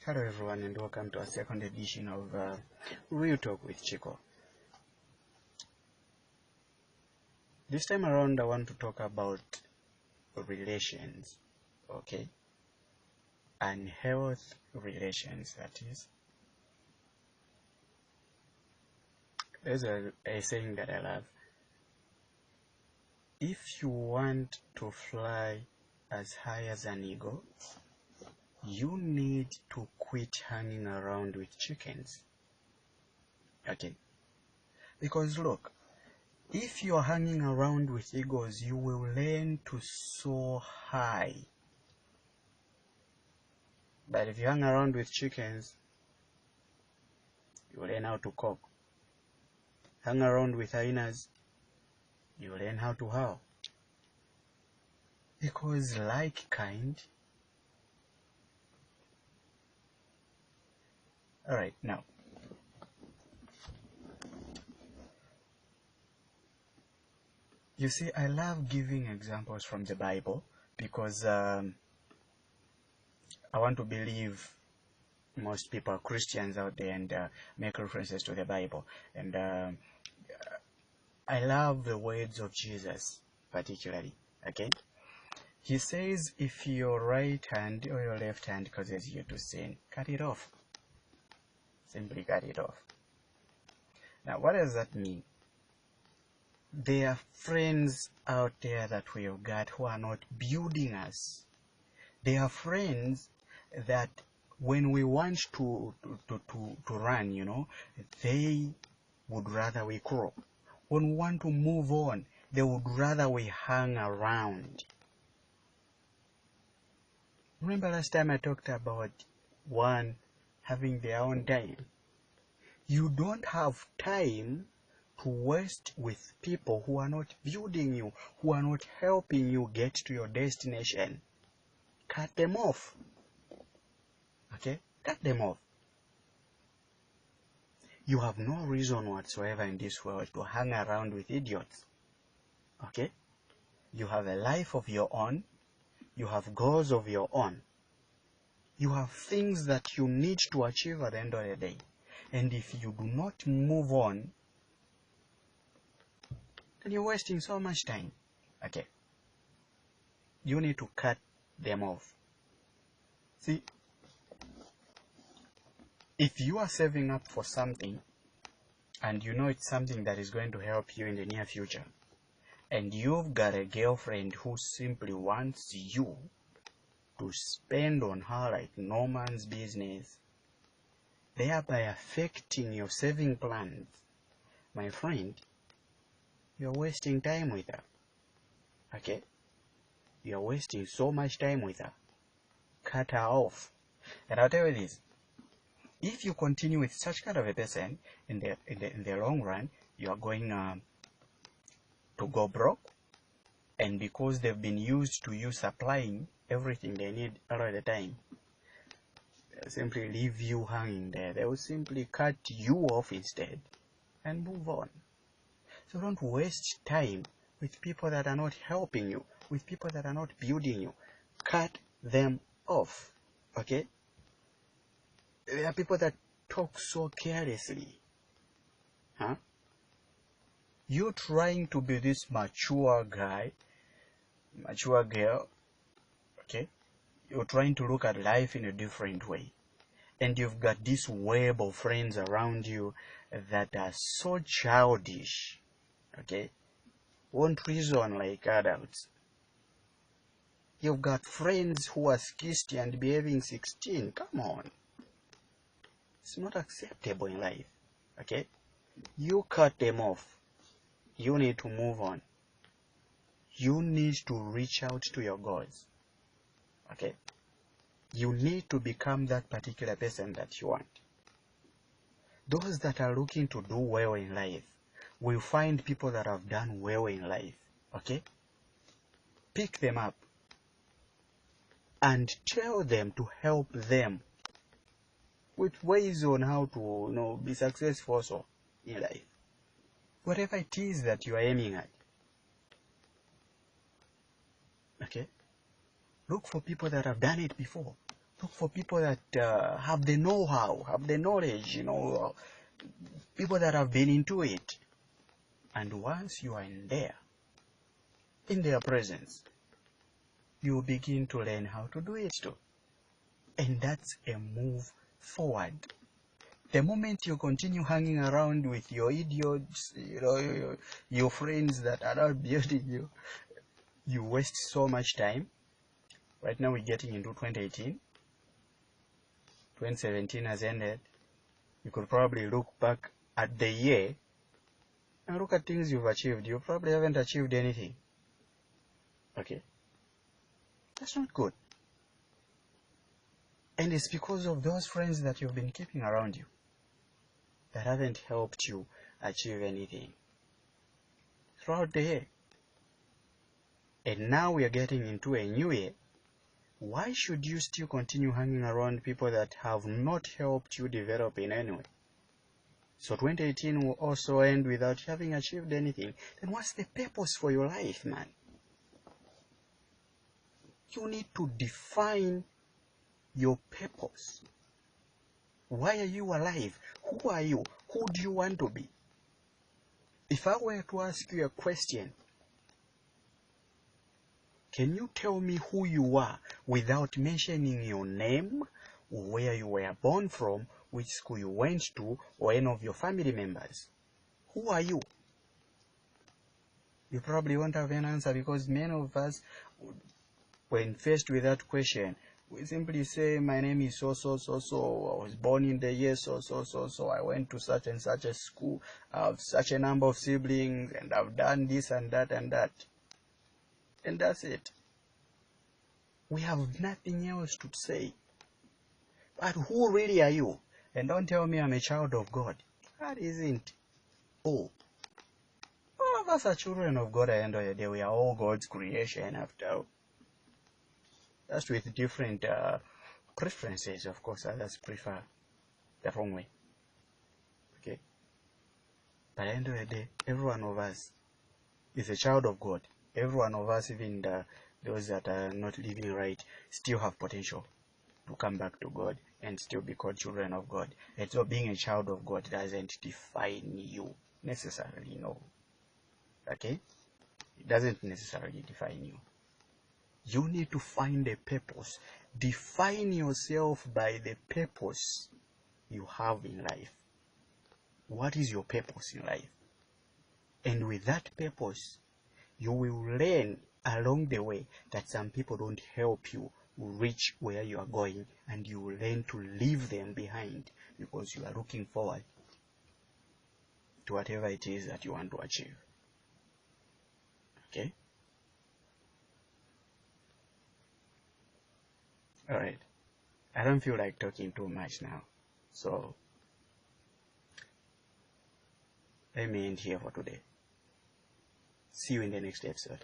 Hello everyone and welcome to our second edition of Real Talk with Chiko. This time around I want to talk about relations, okay? And health relations, that is. There's a saying that I love. If you want to fly as high as an eagle, you need to quit hanging around with chickens. Okay? Because look, if you're hanging around with eagles, you will learn to soar high. But if you hang around with chickens, you learn how to cock. Hang around with hyenas, you learn how to howl. Because like kind. Alright, now. You see, I love giving examples from the Bible because I want to believe most people are Christians out there and make references to the Bible. And I love the words of Jesus, particularly, okay? He says, if your right hand or your left hand causes you to sin, cut it off. Simply cut it off. Now, what does that mean? There are friends out there that we have got who are not building us. There are friends that when we want to run, you know, they would rather we crawl. When we want to move on, they would rather we hang around. Remember last time I talked about one having their own time? You don't have time to waste with people who are not building you, who are not helping you get to your destination. Cut them off. Okay? Cut them off. You have no reason whatsoever in this world to hang around with idiots. Okay? You have a life of your own. You have goals of your own. You have things that you need to achieve at the end of the day. And if you do not move on, then you're wasting so much time. Okay? You need to cut them off. See, if you are saving up for something, and you know it's something that is going to help you in the near future, and you've got a girlfriend who simply wants you to spend on her like no man's business, thereby affecting your saving plans, my friend, you're wasting time with her. Okay? You're wasting so much time with her. Cut her off. And I'll tell you this. If you continue with such kind of a person, in the long run, you are going to go broke. And because they've been used to you supplying everything they need all of the time, they'll simply leave you hanging there. They will simply cut you off instead and move on. So don't waste time with people that are not helping you, with people that are not building you. Cut them off. Okay? There are people that talk so carelessly. Huh? You're trying to be this mature guy, mature girl, okay? You're trying to look at life in a different way. And you've got this web of friends around you that are so childish, okay? Won't reason like adults. You've got friends who are 60 and behaving 16. Come on. It's not acceptable in life, okay? You cut them off. You need to move on. You need to reach out to your goals, okay? You need to become that particular person that you want. Those that are looking to do well in life will find people that have done well in life, okay? Pick them up and tell them to help them with ways on how to, be successful also in life. Whatever it is that you are aiming at. Okay? Look for people that have done it before. Look for people that have the know-how, have the knowledge, people that have been into it. And once you are in there, in their presence, you begin to learn how to do it too. And that's a move forward. The moment you continue hanging around with your idiots, your friends that are not building you, you waste so much time. Right now we're getting into 2018. 2017 has ended. You could probably look back at the year and look at things you've achieved. You probably haven't achieved anything. Okay? That's not good. And it's because of those friends that you've been keeping around you that haven't helped you achieve anything throughout the year. And now we are getting into a new year. Why should you still continue hanging around people that have not helped you develop in any way? So 2018 will also end without having achieved anything. Then what's the purpose for your life, man? You need to define your purpose. Why are you alive? Who are you? Who do you want to be? If I were to ask you a question, can you tell me who you are without mentioning your name, or where you were born from, which school you went to, or any of your family members? Who are you? You probably won't have an answer, because many of us, when faced with that question, we simply say, my name is so, I was born in the year so, I went to such and such a school, I have such a number of siblings, and I've done this and that and that. And that's it. We have nothing else to say. But who really are you? And don't tell me I'm a child of God. That isn't all. All of us are children of God at the end of the day. We are all God's creation after all. Just with different preferences, of course. Others prefer the wrong way. Okay? But at the end of the day, every one of us is a child of God. Every one of us, even those that are not living right, still have potential to come back to God and still be called children of God. And so being a child of God doesn't define you necessarily, no. Okay? It doesn't necessarily define you. You need to find a purpose. Define yourself by the purpose you have in life. What is your purpose in life? And with that purpose, you will learn along the way that some people don't help you reach where you are going, and you will learn to leave them behind because you are looking forward to whatever it is that you want to achieve. Okay? Alright. I don't feel like talking too much now. So, let me end here for today. See you in the next episode.